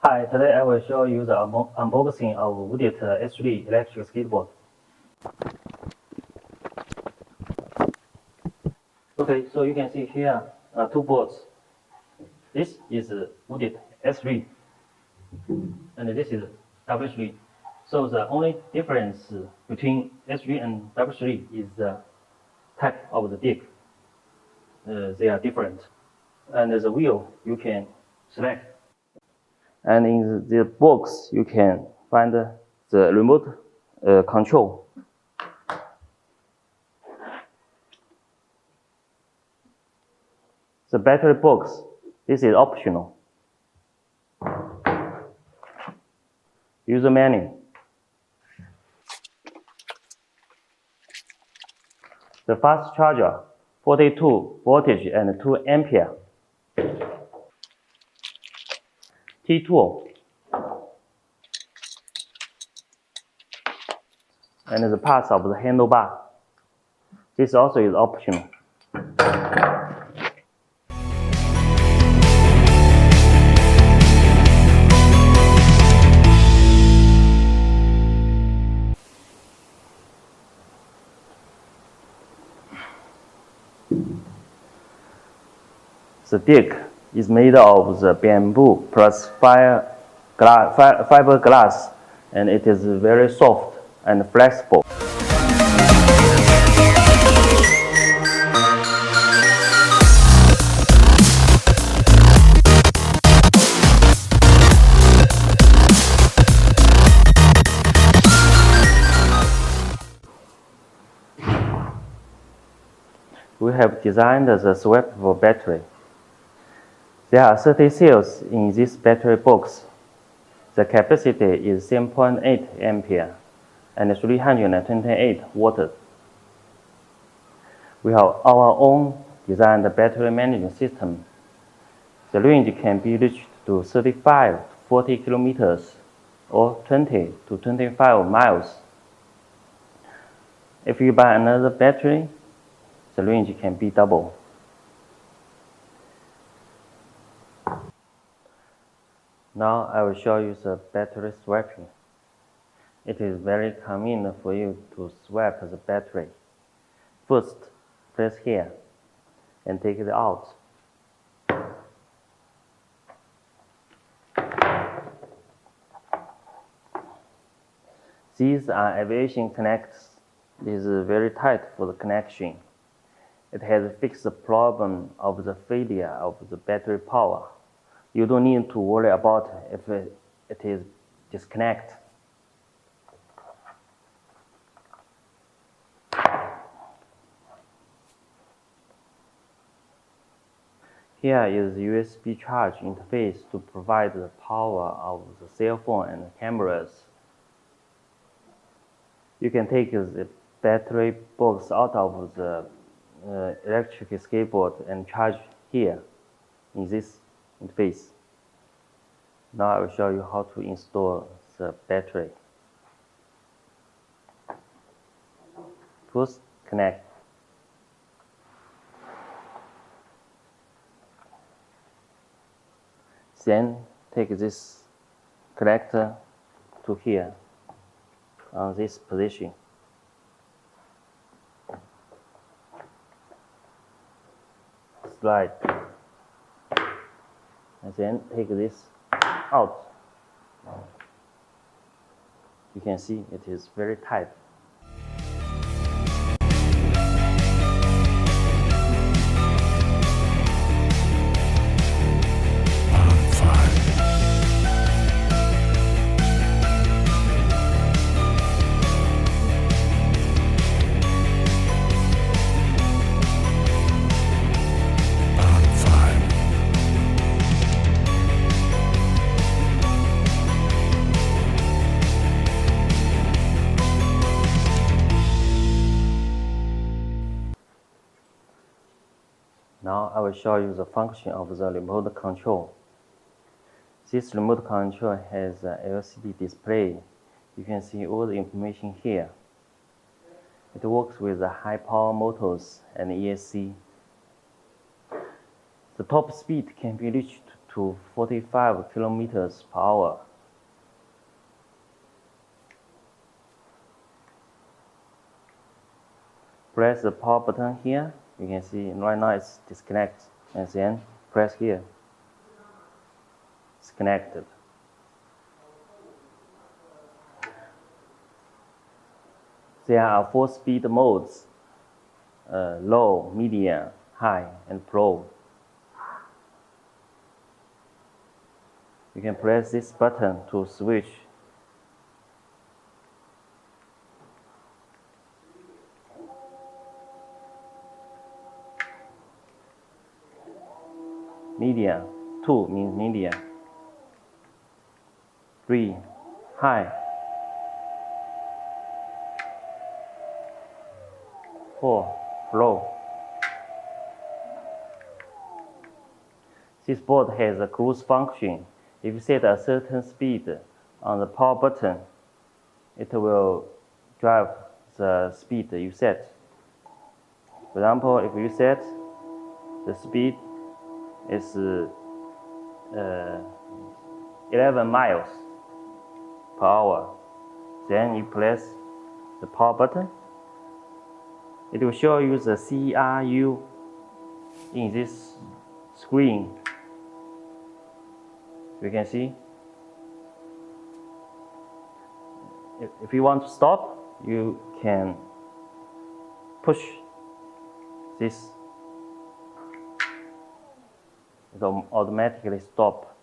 Hi, today I will show you the unboxing of Uditerboard S3 electric skateboard. Okay, so you can see here two boards. This is Uditerboard S3 and this is W3. So the only difference between S3 and W3 is the type of the disc. They are different. And the wheel you can select. And in the box you can find the remote control. The battery box, this is optional. User manual. The fast charger, 42 voltage and 2 ampere. T-tool. And the parts of the handlebar. This also is optional. The disc is made of the bamboo plus fiberglass, and it is very soft and flexible. We have designed the swappable battery. There are 30 cells in this battery box. The capacity is 7.8 ampere and 328 watts. We have our own designed battery management system. The range can be reached to 35 to 40 kilometers or 20 to 25 miles. If you buy another battery, the range can be double. Now I will show you the battery swapping. It is very convenient for you to swap the battery. First, press here and take it out. These are aviation connectors. It is very tight for the connection. It has fixed the problem of the failure of the battery power. You don't need to worry about if it is disconnected. Here is the USB charge interface to provide the power of the cell phone and cameras. You can take the battery box out of the electric skateboard and charge here in this interface. Now I will show you how to install the battery. First, connect. Then take this connector to here on this position. Slide. And then take this out. You can see it is very tight. Now I will show you the function of the remote control. This remote control has an LCD display. You can see all the information here. It works with the high power motors and ESC. The top speed can be reached to to 45 kilometers per hour. Press the power button here. You can see right now it's disconnected, and then press here. It's connected. There are 4 speed modes: low, medium, high, and pro. You can press this button to switch. Medium, 2 means medium. 3, high. 4, low. This board has a cruise function. If you set a certain speed on the power button, it will drive the speed you set. For example, if you set the speed is 11 miles per hour, then you press the power button. It will show you the CRU in this screen. You can see. If you want to stop, you can push this. It will automatically stop.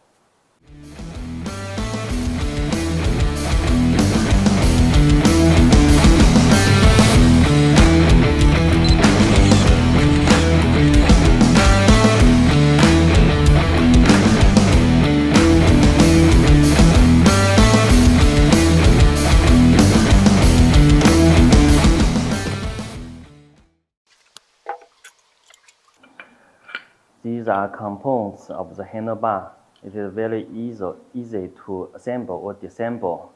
These are components of the handlebar. It is very easy to assemble or disassemble.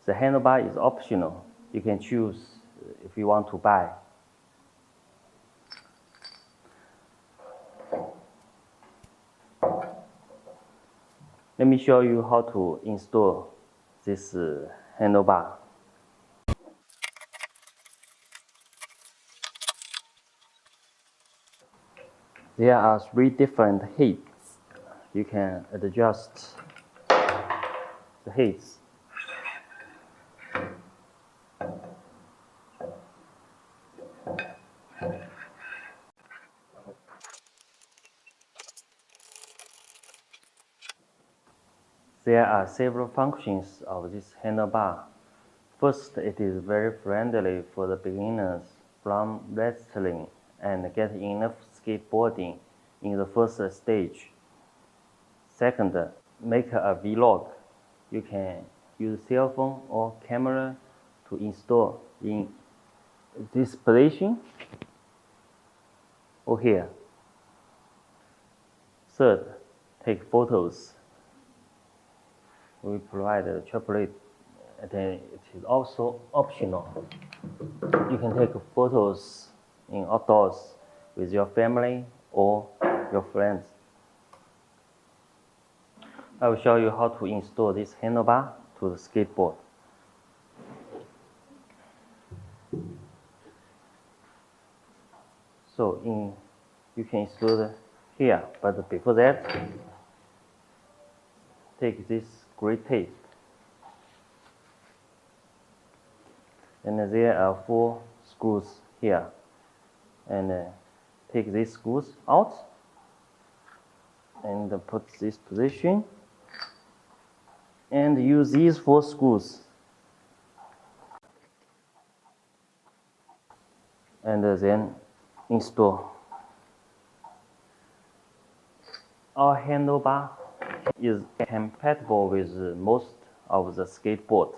The handlebar is optional. You can choose if you want to buy. Let me show you how to install this handlebar. There are 3 different heights. You can adjust the heights. There are several functions of this handlebar. First, it is very friendly for the beginners from wrestling and get enough skateboarding in the first stage. Second, make a vlog. You can use cell phone or camera to install in this position or here. Third, take photos. We provide a tripod, and it is also optional. You can take photos in outdoors with your family or your friends. I will show you how to install this handlebar to the skateboard. So you can install it here, but before that, take this gray tape. And there are 4 screws here. And take these screws out and put this position and use these 4 screws and then install. Our handlebar is compatible with most of the skateboards.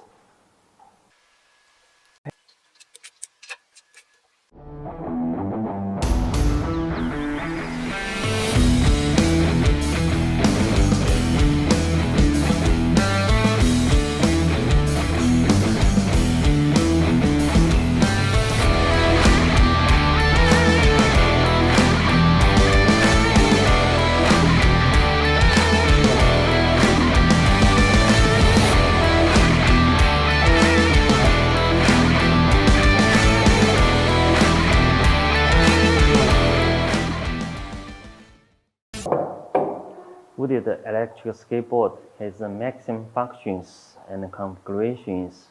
Udit electric skateboard has the maximum functions and configurations,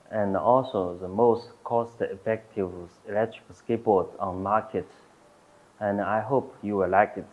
and also the most cost-effective electric skateboard on market. And I hope you will like it.